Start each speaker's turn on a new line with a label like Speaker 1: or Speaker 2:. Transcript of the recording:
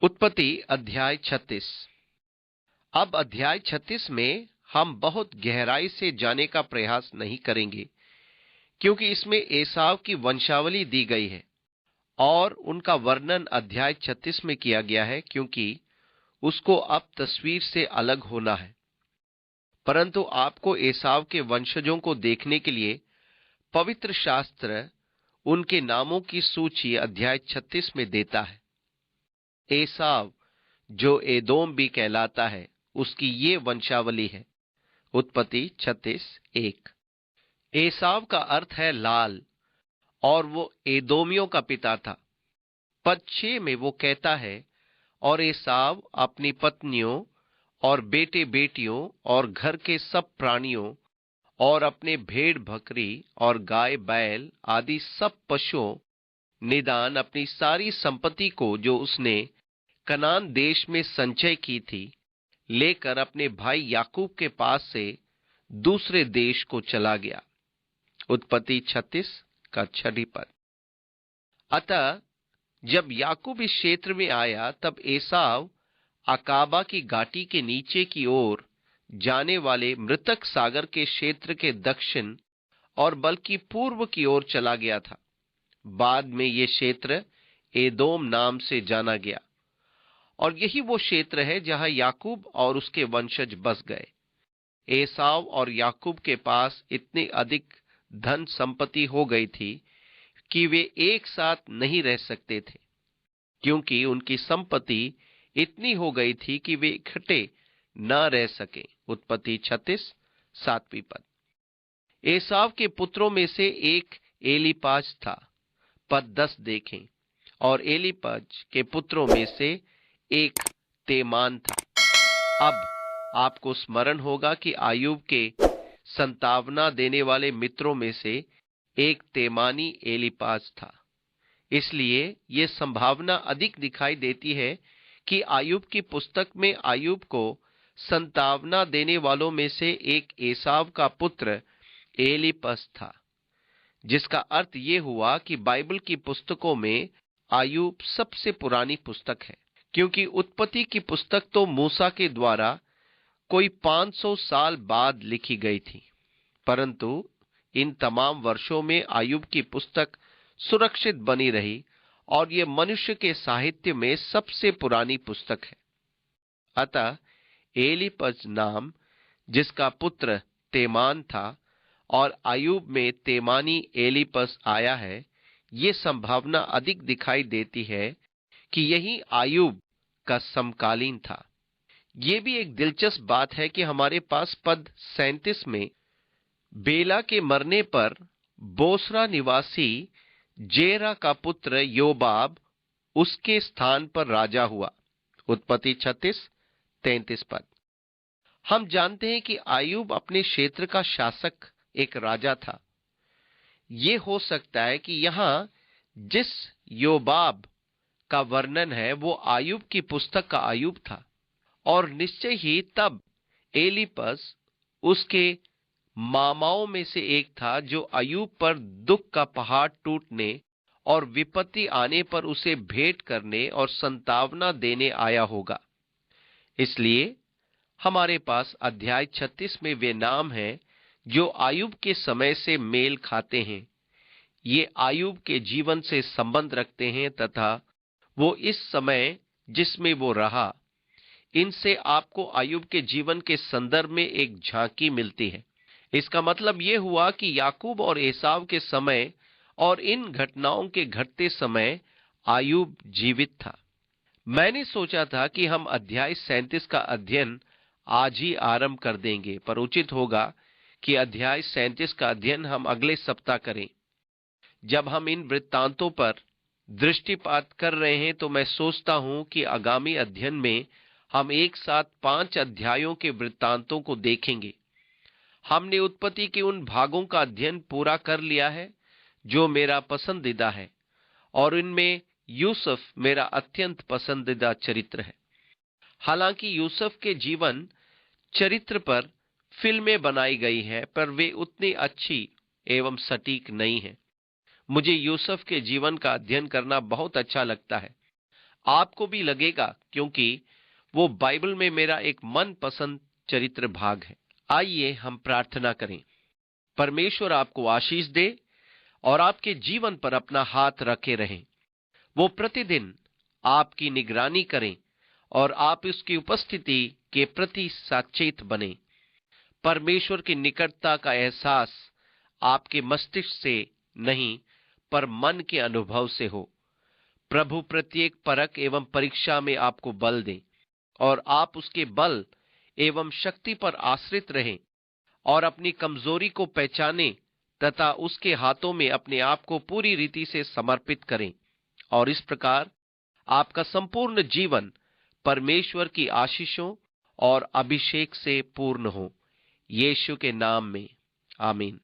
Speaker 1: उत्पत्ति अध्याय 36। अब अध्याय 36 में हम बहुत गहराई से जाने का प्रयास नहीं करेंगे, क्योंकि इसमें एसाव की वंशावली दी गई है और उनका वर्णन अध्याय 36 में किया गया है, क्योंकि उसको अब तस्वीर से अलग होना है। परंतु आपको एसाव के वंशजों को देखने के लिए पवित्र शास्त्र उनके नामों की सूची अध्याय 36 में देता है। एसाव, जो एदोम भी कहलाता है, उसकी ये वंशावली है। उत्पत्ति 36:1। एसाव का अर्थ है लाल, और वो एदोमियों का पिता था। पद 6 में वो कहता है, और एसाव अपनी पत्नियों और बेटे बेटियों और घर के सब प्राणियों और अपने भेड़ बकरी और गाय बैल आदि सब पशुओं, निदान अपनी सारी संपत्ति को जो उसने कनान देश में संचय की थी, लेकर अपने भाई याकूब के पास से दूसरे देश को चला गया। उत्पत्ति 36 का 6 पद। अतः जब याकूब इस क्षेत्र में आया, तब एसाव अकाबा की घाटी के नीचे की ओर जाने वाले मृतक सागर के क्षेत्र के दक्षिण और बल्कि पूर्व की ओर चला गया था। बाद में ये क्षेत्र एदोम नाम से जाना गया, और यही वो क्षेत्र है जहां याकूब और उसके वंशज बस गए। एसाव और याकूब के पास इतनी अधिक धन संपत्ति हो गई थी कि वे एक साथ नहीं रह सकते थे, क्योंकि उनकी संपत्ति इतनी हो गई थी कि वे इकट्ठे न रह सके। उत्पत्ति 36:7 पद। एसाव के पुत्रों में से एक एलीपाज था। पद 10 देखें। और एलीपाज के पुत्रों में से एक तेमान था। अब आपको स्मरण होगा कि आयूब के संतावना देने वाले मित्रों में से एक तेमानी एलीपाज था। इसलिए यह संभावना अधिक दिखाई देती है कि आयूब की पुस्तक में आयूब को संतावना देने वालों में से एक एसाव का पुत्र एलीपज था, जिसका अर्थ यह हुआ कि बाइबल की पुस्तकों में आयूब सबसे पुरानी पुस्तक है, क्योंकि उत्पत्ति की पुस्तक तो मूसा के द्वारा कोई 500 साल बाद लिखी गई थी, परंतु इन तमाम वर्षों में आयूब की पुस्तक सुरक्षित बनी रही, और यह मनुष्य के साहित्य में सबसे पुरानी पुस्तक है। अतः एलीपज नाम, जिसका पुत्र तेमान था, और आयूब में तेमानी एलीपज आया है, ये संभावना अधिक दिखाई देती है कि यही आयूब का समकालीन था। ये भी एक दिलचस्प बात है कि हमारे पास पद 37 में बेला के मरने पर बोसरा निवासी जेरा का पुत्र योबाब उसके स्थान पर राजा हुआ। उत्पत्ति 36:33 पद। हम जानते हैं कि आयूब अपने क्षेत्र का शासक एक राजा था। यह हो सकता है कि यहां जिस योबाब का वर्णन है वो आयूब की पुस्तक का आयूब था, और निश्चय ही तब एलीपज उसके मामाओं में से एक था, जो अय्यूब पर दुख का पहाड़ टूटने और विपत्ति आने पर उसे भेंट करने और संतावना देने आया होगा। इसलिए हमारे पास अध्याय 36 में वे नाम हैं जो अय्यूब के समय से मेल खाते हैं। ये अय्यूब के जीवन से संबंध रखते हैं, तथा वो इस समय जिसमें वो रहा, इनसे आपको अय्यूब के जीवन के संदर्भ में एक झांकी मिलती है। इसका मतलब यह हुआ कि याकूब और एसाव के समय और इन घटनाओं के घटते समय आयूब जीवित था। मैंने सोचा था कि हम अध्याय 37 का अध्ययन आज ही आरंभ कर देंगे, पर उचित होगा कि अध्याय 37 का अध्ययन हम अगले सप्ताह करें। जब हम इन वृत्तांतों पर दृष्टिपात कर रहे हैं, तो मैं सोचता हूं कि आगामी अध्ययन में हम एक साथ 5 अध्यायों के वृत्तांतों को देखेंगे। हमने उत्पत्ति के उन भागों का अध्ययन पूरा कर लिया है जो मेरा पसंदीदा है, और इनमें यूसुफ मेरा अत्यंत पसंदीदा चरित्र है। हालांकि यूसुफ के जीवन चरित्र पर फिल्में बनाई गई हैं, पर वे उतनी अच्छी एवं सटीक नहीं हैं। मुझे यूसुफ के जीवन का अध्ययन करना बहुत अच्छा लगता है। आपको भी लगेगा, क्योंकि वो बाइबल में मेरा एक मनपसंद चरित्र भाग है। आइए हम प्रार्थना करें। परमेश्वर आपको आशीष दे और आपके जीवन पर अपना हाथ रखे रहें। वो प्रतिदिन आपकी निगरानी करें और आप उसकी उपस्थिति के प्रति सचेत बने। परमेश्वर की निकटता का एहसास आपके मस्तिष्क से नहीं, पर मन के अनुभव से हो। प्रभु प्रत्येक परख एवं परीक्षा में आपको बल दे और आप उसके बल एवं शक्ति पर आश्रित रहें और अपनी कमजोरी को पहचानें तथा उसके हाथों में अपने आप को पूरी रीति से समर्पित करें, और इस प्रकार आपका संपूर्ण जीवन परमेश्वर की आशीषों और अभिषेक से पूर्ण हो। यीशु के नाम में आमीन।